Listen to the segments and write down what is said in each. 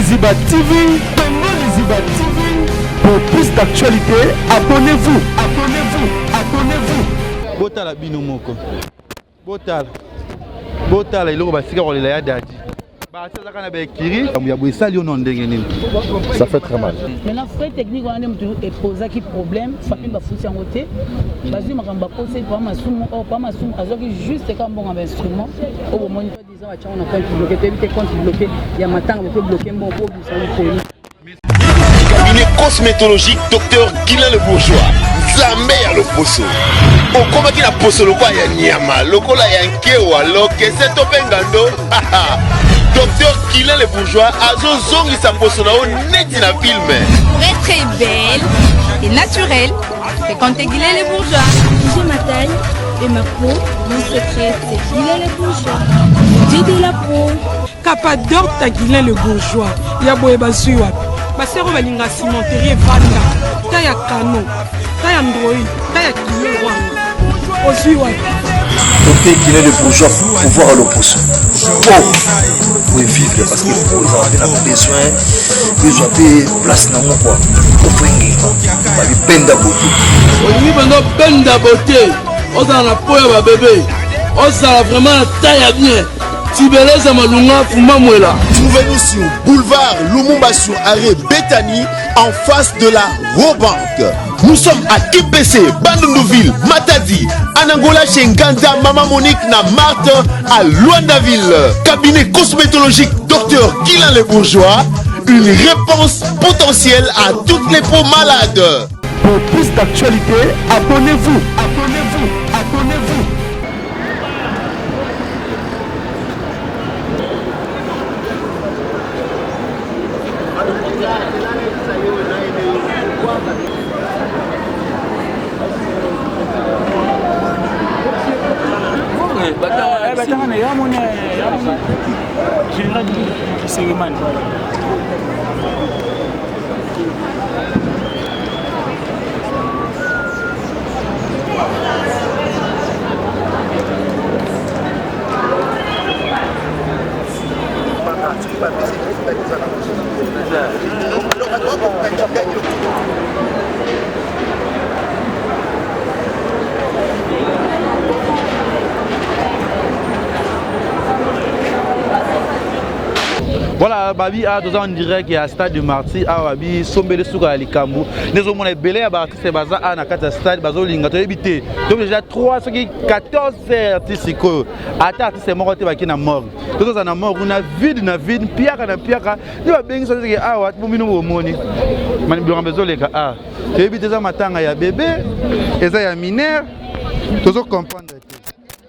Liziba TV, Congo Liziba TV. Pour plus d'actualité, abonnez-vous, abonnez-vous, abonnez-vous. Botala bino moko. Botala iloko basika kolela ya dadi. Ça fait très mal. Maintenant, frais technique, on a posé qui problème, famille va foutre en côté. Vas-y, ma gamba posé pas ma somme, pas ma somme, juste quand bon instrument. Au moment où disons, on a compte bloqué, tu compte bloqué, il y a matin on peut bloquer mon pauvre, ça nous Cabinet cosmétologique Dr Guilain le Bourgeois. Zambé le poso. Au combat qui la poso le quoi ya nyama, le kola ya nkewa, lo que c'est topengando. Docteur Guilain le Bourgeois a zongi sa poso na net na film. Très très belle et naturelle. Fréquentez Guilain le Bourgeois. J'ai ma taille et ma peau. Mon secret c'est Guilain le Bourgeois. J'ai de la peau. Capador ta Guilain le Bourgeois. Ya boye basuwa. Basero balinga cimenterie vanda. Ta ya canon. Ta ya android. Ta ya kilo wanga. Osuwa. Docteur Guilain le Bourgeois pour voir le poisson. Pour vivre parce que pour ils ont besoin de place dans mon quoi. Pour prendre penda beauté. On va penda beauté. On a la peau à bébé. On a vraiment taille bien. Tibeleza malunga fuma mwela. Trouvez-nous sur boulevard Lumumba sur arrêt Bethany en face de la Robank. Nous sommes à IPC, Bandundouville, Matadi, Anangola chez Nganda, Maman Monique, na Marthe, à Luandaville. Cabinet cosmétologique Dr Guilain le Bourgeois, une réponse potentielle à toutes les peaux malades. Pour plus d'actualité, abonnez-vous, abonnez-vous, abonnez-vous. Voilà, Babi a 2 ans en direct et à Stade du Marty, à Babi, Sombele Souga à Likambu. Nous avons belé à Bartis et Baza à Nakata Stade, Bazo Lingato habité. Donc déjà 14 artistes ici. Ata artiste est mort, qui est mort. Nous sommes mort, on a vide, pierre, nous avons bien dit ah ouais, nous avons moni. Nous avons besoin de ah. Tu habites déjà matin à bébé, et ça y a mineur. Nous avons comprendre.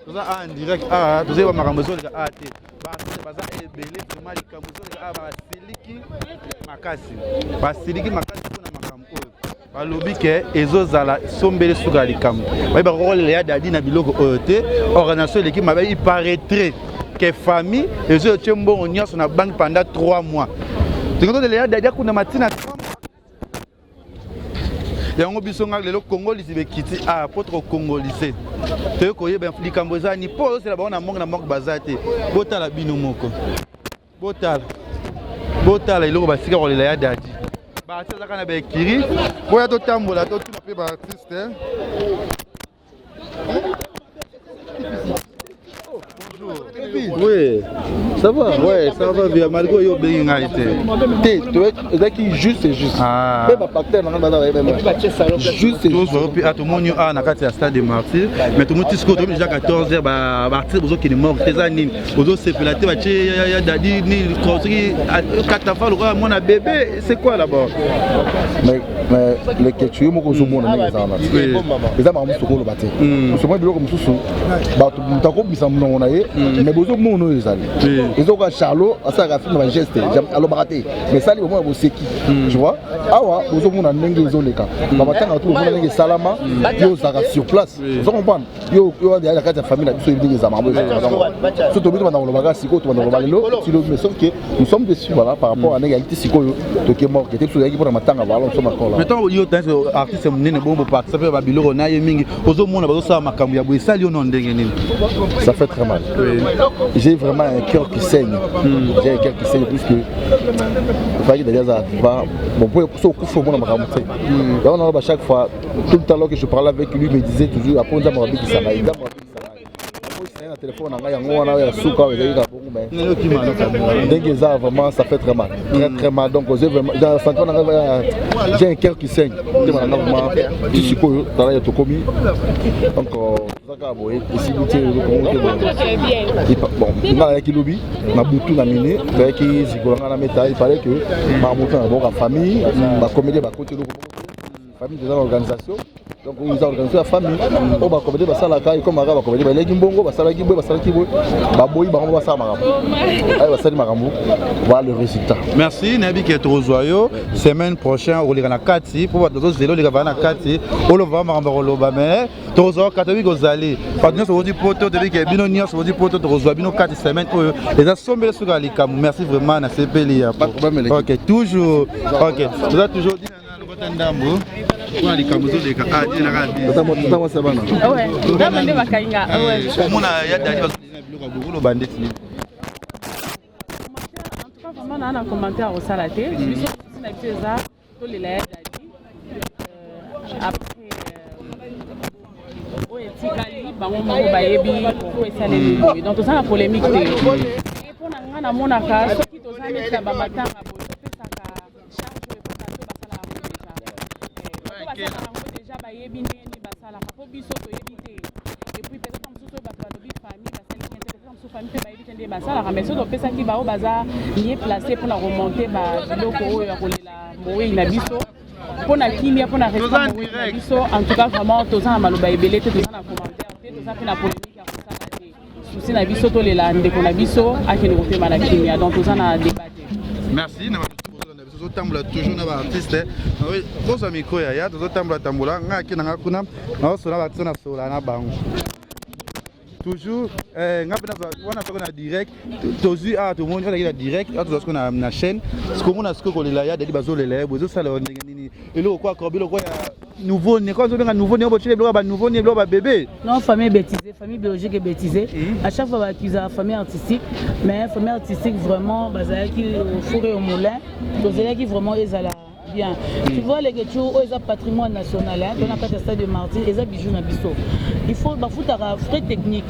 Nous avons en direct ah, nous avons besoin de ah. Baza ebele vraiment likambuzo aba basiliki makasi kuna makambo oyo balobi ke ezozala sombele suka likambo ba role ya dadi na biloko oyo te organisation l'équipe mabe il paraîtrait que famille ezo tchembo onyoso na banque pendant 3 mois tikoto de ya dadi kuna matina 3 mois yango bisonga lelo Congo lisibe kiti a potro congolais te ko yeba likambo za ni po c'est la bona na mok bazate botala bino moko botala iloko basika kolela ya dadi ba tsa kana ba ekiri boya to tambola to tuna pe ba artiste Oui, ça va. Ouais, ça va bien. Malgré yo bien ngaité. Tu qui juste c'est juste. Ah. Juste c'est juste. Puis à tout le monde a na carte stade de Martyrs, mais tout le monde tisco déjà 14h ba Martyrs bozo qui est mort 13 années. Bozo c'est pelaté ba ya dadi ni construit katafa le roi mon bébé, c'est quoi là-bas? Mais les ketchup moko zo mona na ezana. Eza ma musu ko lo baté. Musu mo biloko mususu ba to mutako bisa mona na ye. Mais bozo mono ezali. Ezo ka Charlot asa ka film ba geste alo baraté. Mais ça li au moins bo seki. Tu vois? Awa bozo mona ndenge ezo leka. Ba batanga tout mona ndenge salama yo saka sur place. Vous comprenez? Yo ya la carte de famille na biso ndenge za mambo. Surtout biso bana lo baga siko to bana lo balelo, mais sauf que nous sommes déçus voilà par rapport à l'égalité siko to qui est mort qui était sur pour matanga voilà on sommes encore là. Maintenant yo tanzo artiste munene bombo participer ba biloko na ye mingi ozo mona bazo sa makambo ya boye sali yo non ndenge nini. Ça fait très mal. J'ai vraiment un cœur qui saigne. J'ai un cœur qui saigne plus que il fallait d'ailleurs ça va bon pour coucher mon amakamute. Donc on a chaque fois tout le temps que je parlais avec lui me disait toujours après on a mon qui ça va un téléphone on a un souka vraiment ça fait très mal très mal donc j'ai un cœur qui saigne donc il fallait que ma famille ma comédie famille de l'organisation donc ils ont organisé la famille on va commander ça la caille comme on va commander les gimbongo ça la gibo ça la kibo baboy ba on va ça marambo ay va ça marambo voilà le résultat. Merci Nabi qui est au Zoyo semaine prochaine au Ligana Kati pour voir d'autres zélo Ligana Kati on le va marambo loba mais tozo katobi gozali patino so di poto de que bino nia so di poto tozo bino 4 semaines les assemblées sur Alikamu merci vraiment na CPLI OK toujours OK vous avez toujours dit Ndambo kwa likamuzo de ka adi na rabi tata sabana ouais ndabande bakainga ouais mona ya dali bazina biloko bokolo bandeti en tout cas vraiment on a un commentaire au salaté biso na pesa to le la dali après o etikali bango moko bayebi ko esaleli donc ça la polémique te et pour na ngana monaka soki tozameta ba matanga déjà bayebi ndeni basala po biso toyebi te et puis peut-être mosusu bato balobi famille basali peut-être mosusu famille mpe bayebi te nde basalaka mais soki topesaki bao baza mieux placé mpona remonte babiloko oyo ya kolela mowei na biso mpona kimia mpona respect mowei na biso en tout cas vraiment toza na maloba ebele te toza na commentaire te toza mpe na polémique ya kosala te susi na biso tolela ndeko na biso akende kopema na kimia donc toza na débat te. Merci. Tambola toujours na ba artiste bozo micro ya tozo tambola ngaki na ngakuna na so na batsona sola na bango toujours ngapena wana soko na direct tozu a to moni na direct a to soko na chaîne ce qu'on a soko kolela ya dali bazolela bozo sala nini elo kwa kobilo kwa nouveau né quand on a nouveau né on botile bloc ba nouveau né bloc ba bébé non famille bêtisée famille biologique et bêtisée à chaque fois qu'ils a famille artistique mais famille artistique vraiment bazala qui au four et au moulin bazala qui vraiment ezala bien tu vois les gens ils ont patrimoine national hein on a pas de stade de Martyr ils ont bijoux na biso il faut ba futara frais technique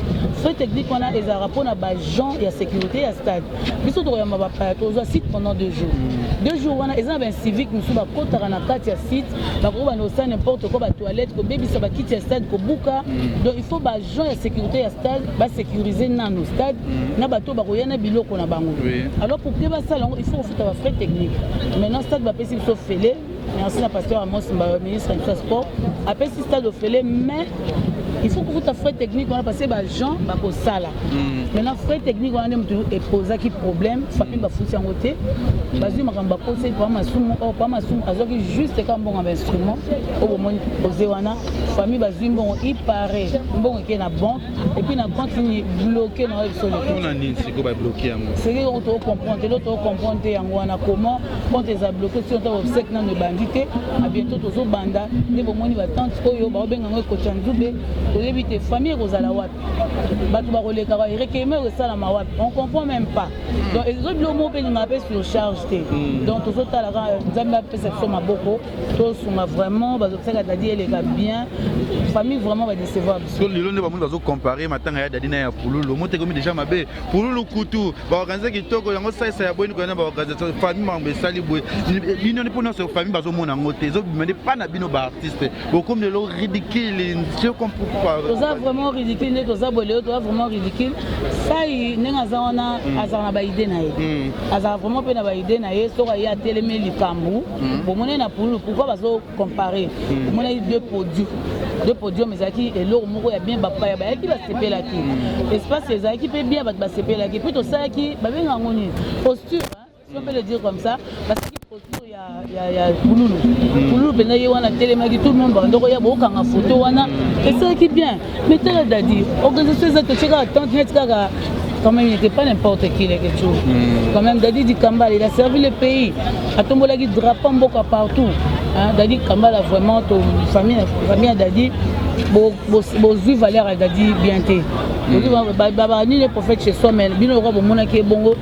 on a des rapport na ba gens et sécurité à stade biso to yamba ba pa to site pendant 2 jours on a ils ont un civique musu ba kotara na kati ya site ba ko ba no sa n'importe quoi ba toilette ko baby ça ba kiti ya stade ko buka donc il faut ba gens et sécurité à stade ba sécuriser na no stade na ba to ba ko yana biloko na bango alors pour que ba ça il faut futara frais technique maintenant stade ba pesi so félé merci à pasteur Amos ministre du sport après si stade au félé mais il faut que vous ayez frais technique on a passé ba gens ba ko sala maintenant frais technique on a même toujours poser qui problème famille ba fouti en côté bazui makamba conseil pour masumu ou pas masumu azoki juste comme bon instrument au moment poser wana famille bazui bon il paraît bon que na banque et puis na banque ni bloqué na sur le on a ni c'est que ba bloquer c'est que on doit comprendre l'autre comprendre yango wana comment quand les a bloqué si on doit obsèque na ne bandité à bientôt tozo banda ne bon moni ba tante oyo ba benga ngo ko chanzube éviter famille rozala wapi batu ba koleka ba rekeme resala ma wapi on comprend même pas donc les autres lomo pe ni m'appelle sur charge té donc tout ça la nzamba pe cette somme boko to suma vraiment ba zosaka dadi elle est bien famille vraiment va décevoir so lelo ne bamuntu bazo comparer matanga ya dadi na ya pululu mote komi déjà mabe pululu kutu ba organiser kitoko yango ça ya boni ko na ba organiser famille mambe sali boy l'union pour notre famille bazo mona ngote zo bimende pas na bino ba artiste beaucoup de lo ridicule je comprends toza vraiment ridicule toza bolé toza vraiment ridicule ça il nenga zaona azana ba idée na ye azana vraiment pe na ba idée na ye soka ya teleme likambu bon mona na pululu pourquoi bazo comparer mona deux podiums mais aki et l'or moko ya bien bapaya ba yaki ba sepela ki espace les aki pe bien ba sepela ki plutôt ça qui ba benga ngoni posture si on peut le dire comme ça parce que posture ya pululu pena ye wana telemaki tout le monde ba ndoko ya boka nga photo wana et ça qui bien mais telle dadi organisation ça te cheka attendre net kaka quand même il n'était pas n'importe qui les quelque chose quand même Dadi Di Kambala il a servi le pays à tombolaki drapeau mboka partout hein Dadi Kambala vraiment ton famille Dadi bozwi valeur dadi bien te babani les prophètes chez soi mais bino roi bomonaki bongo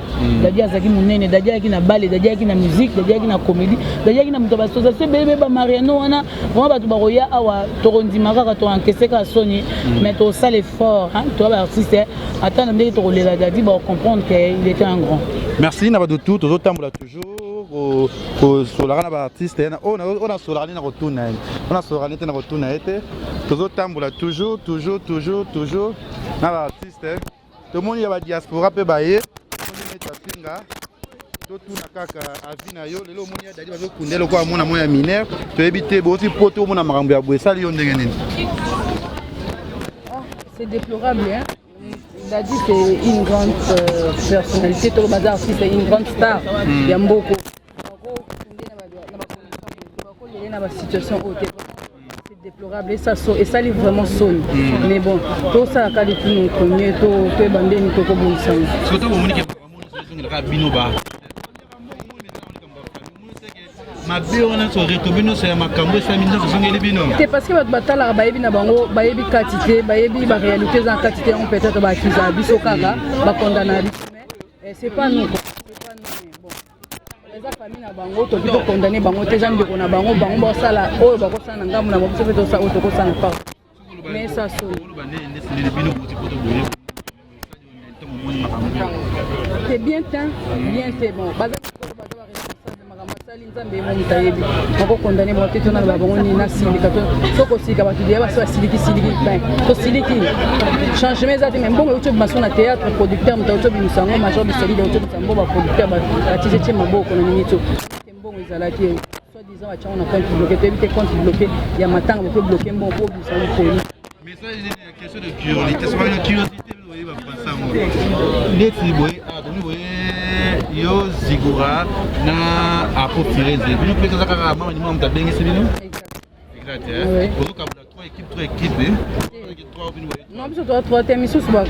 dadi azaki munene dadi ayaki na bale dadi ayaki na musique dadi ayaki na comédie dadi ayaki na moto basociation bebe ba mariano wana vraiment bato bakoya awa tokondima kaka to encaisser ka soni mais to sale effort to ba artiste attendre ndenge to kolela dadi ba comprendre qu'il était un grand. Merci na ba de tout tambola toujours au solarana ba artiste on a solarani na rotuna on a solarani na rotuna ete toujours tambola toujours na ba artiste tout le monde ya ba diaspora pe baye on met ta pinga tout na kaka avina yo lelo moni ya dadi bazo kundelo kwa mona moya mineur to ebité bo aussi poto mona makambo ya bwesali yo ndenge nini. C'est déplorable hein. Dadi c'est une grande personnalité, tout le bazar aussi c'est une grande star. Il y a beaucoup. Il y a une situation haute. C'est déplorable et ça livre vraiment sonne. Mais bon, tout ça a calé tout notre mieux, tout est bandé, tout est bon sang. Surtout au monde qui est rabino ba. C'est parce que batala bayebi na bango bayebi quantité bayebi ba réalité en quantité on peut-être ba kiza biso kaka ba condamner mais c'est pas nous bon les familles na bango to bito condamner bango te jambe ko na bango ba sala oyo ba ko sana ngamu na ba so to sa auto ko sana pas mais ça c'est bien c'est bon nzambe mo mutayebi moko condamné mo teto na bango ni na silika to soko sika ba tudia ba so siliki ben to siliki changement ezati même bongo uto maso na théâtre producteur mutato bimisango major bisali de uto bisambo ba producteur ba atizete maboko na nini to mbongo ezalaki soit disant acha on a compte bloqué to éviter compte bloqué ya matanga peut bloquer mbongo pour bisambo police. Mais ça c'est une question de curiosité, c'est pas une curiosité vous voyez va penser à moi. Neti boy yo zigura na apofiré zebino peut ça kaka mama ni mama tabengi sebino exact pour ka bula trois équipes non biso trois thèmes sous ba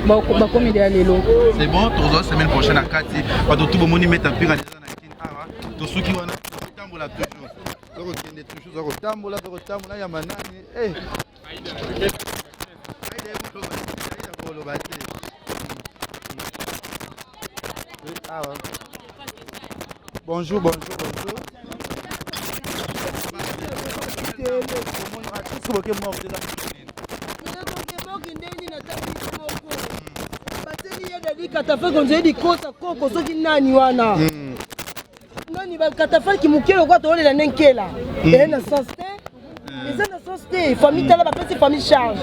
comédie lelo c'est bon tozo semaine prochaine à Kati pas tout le monde mettre en pire déjà na kin awa to suki wana tambola toujours zoko kende toujours zoko tambola ya manani Bonjour. Katafa konzeli dikosa koko soki nani wana nani ba katafa ki mukelo kwa tole la nenkela na sosté eza na sosté famille tala ba petite famille charge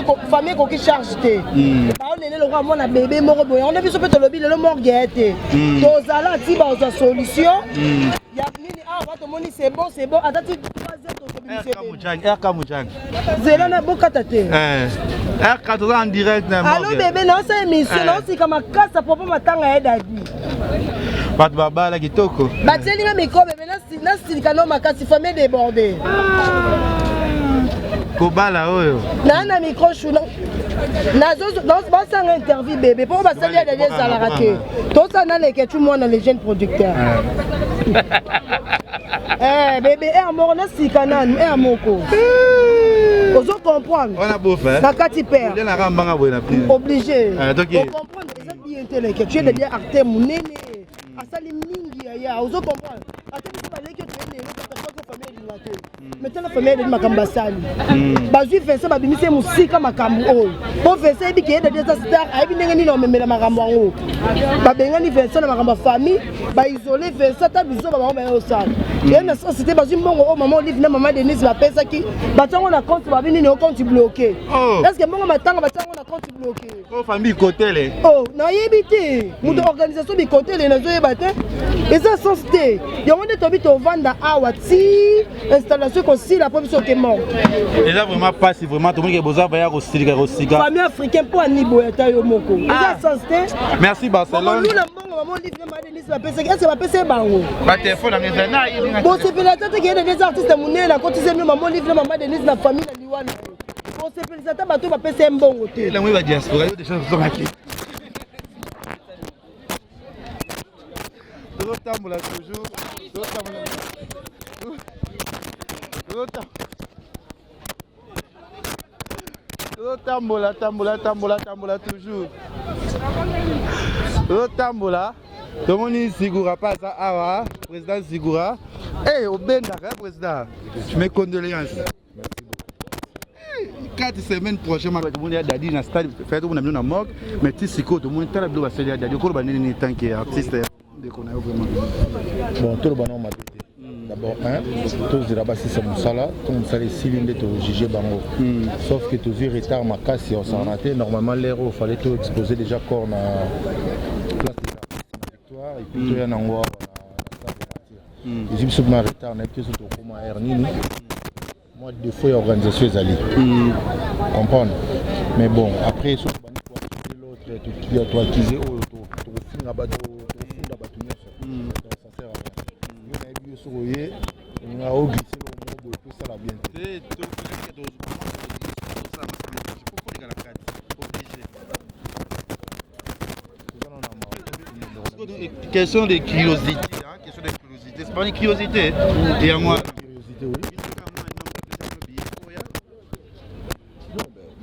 ko famille ko ki charge te ba on lele lokwa mona bébé moko boye on a biso peut lobi le morgue te tozala ti ba za solution ya nini ba to moni c'est bon atati Kamujang. Zela na bokata te. En direct na. Allô bébé, non c'est émission, non c'est comme kasa papa matanga edadi. Bat baba la kitoko. Bateli na miko bébé na silika no makasi famille débordée. Kobala oyo. Na micro chou dans basanga interview bébé pour basali ya des salarate. Tout ça na les que tout monde les jeunes producteurs. Bébé mort na sika nani moko. Ozo comprendre. On a beau faire. Na kati père. Il na rambanga boy na plus. Obligé. On comprendre les bien intellectuels, tu es déjà acteur munene. Asali mingi ya ozo comprendre. Ateli ba leki tu es famille lingate. Maintenant la famille de makamba sali. Bazui fait ça ba bimise musika makambo o. Bo fait ça bi ke déjà star aibi ndenge ni no memela makambo ngo. Ba benga ni fait ça na makambo famille, ba isoler fait ça ta biso ba ba yo sala. Et na société bazui mbongo o maman Olive na maman Denise ba pesa ki ba tango na compte ba bini no compte bloqué. Est-ce que mbongo matanga ba tango na compte bloqué? Oh famille côté les. Oh, na yebité. Muto organisation bi côté les na zo yebate. Et ça société. Yo on est obito vendre awa ti installation ko si la population qui est morte. Et là vraiment pas si vraiment tout le monde qui besoin va aussi famille africaine pour Nibo eta yo moko. Et ça société. Merci Barcelone. Nous na mbongo maman Olive na maman Denise ba pesa. Est-ce que ba pesa bango? Ba téléphone na na. Bon c'est la tête qui est des artistes munela quand ils aiment maman Olive na maman Denise na famille na liwana. Bon c'est la tête ba to ba pesa mbongo te. Là moi va diaspora yo des choses sont aquí. Tambola toujours. tambola toujours. Tambola. Tout le monde Sigura passe à président Sigura. Eh, au Bendaka, président. Je mes condoléances. 4 semaines prochaines, tout le monde a dit dans le stade, fait tout le monde a mort, mais tout le monde a dit que c'est dit que tant qu'artiste. Bon, tout le monde m'a dit. D'abord, tous les rabats, c'est mon salaire, tout le salaire cylindre est jugé bango. Sauf que tous les retards, ma casse, on s'en raté. Normalement, l'héros, il fallait tout exposer déjà corps dans la place de victoire et puis tout y a un endroit. Les Égyptiens sont en retard, on a pris sur le coma Ernini. Moi, deux fois, l'organisation est allée. Comprendre. Mais bon, après, sur l'autre, tu as acquis au fin à bateau. On a glissé le mot pour ça la bien. Question de curiosité, c'est pas une curiosité. Et à moi.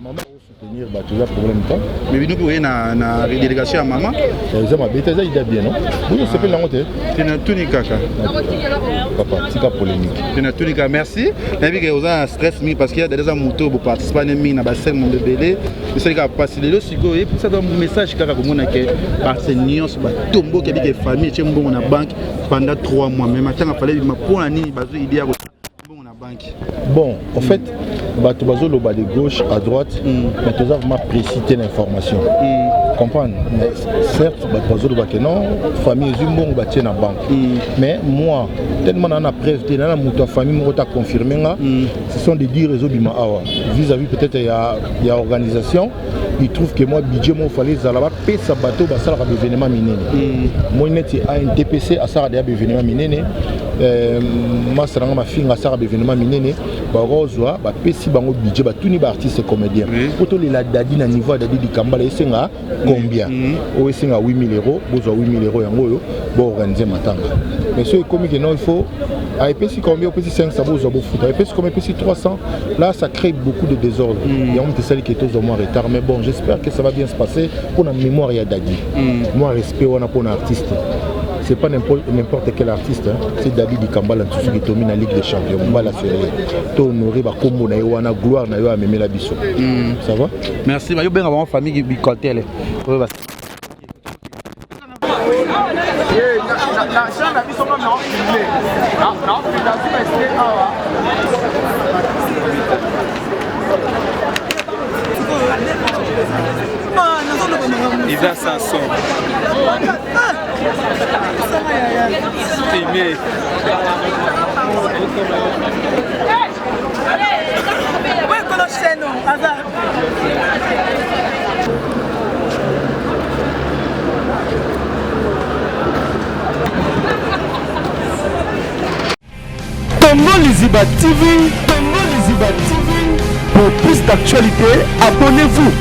Maman soutenir toujours problème pas. Mais nous pouvons na délégation à maman. Ça m'a bêté ça il est bien non. Oui, c'est pas la honte. C'est na tunika kaka. Papa, c'est pas polémique. C'est na tunika merci. Mais vu que vous avez un stress parce qu'il y a des motos pour participer à une bassin mon bébé. Mais c'est que passer le sigo et pour ça dans message kaka comme on a que partenaires ba tombo qui est famille chez mon na banque pendant 3 mois mais maintenant il fallait ma pour la ni bazo idée à bon, en fait, bazo le bas de gauche à droite, mais tu as vraiment précisé l'information. Comprendre. Mais certes, bazo le bas que non, famille Zumbo va tirer la banque. Mais moi, tellement on a preuve, tellement mon famille m'a confirmé, ce sont des 10 réseaux du Mahawa. Vis-à-vis peut-être il y a organisation, ils trouvent que moi budget moi fallait zalaba payer sa bateau ba ça la événement minene. Moi net a un TPC à ça des événement minene. Moi ça ma fille à ça événement minene. Ba rozwa ba pesi bango budget ba tous les artistes comédiens. Auto les la dadi na niveau dadi di Kambala esenga combien? O esenga 8 000 €, bozwa 8 000 € yango yo bo organiser matanga. Mais ce comme que non il faut à EPC combien, EPC 500, à EPC combien, EPC 300, là ça crée beaucoup de désordre. Il y a une celle qui est au moins en retard, mais bon, j'espère que ça va bien se passer pour la mémoire et Dadi. Moi, respect, on a pour un artiste. C'est pas n'importe quel artiste, hein. C'est David Kambala qui domine la Ligue des Champions. On va la faire. Tout honoré, comme on a gloire, on a même la biso. Ça va? Merci. Je vais avoir une famille qui bicotel. Isa Sanson Aimé Tongo Liziba TV, Tongo Liziba TV. Pour plus d'actualités, abonnez-vous.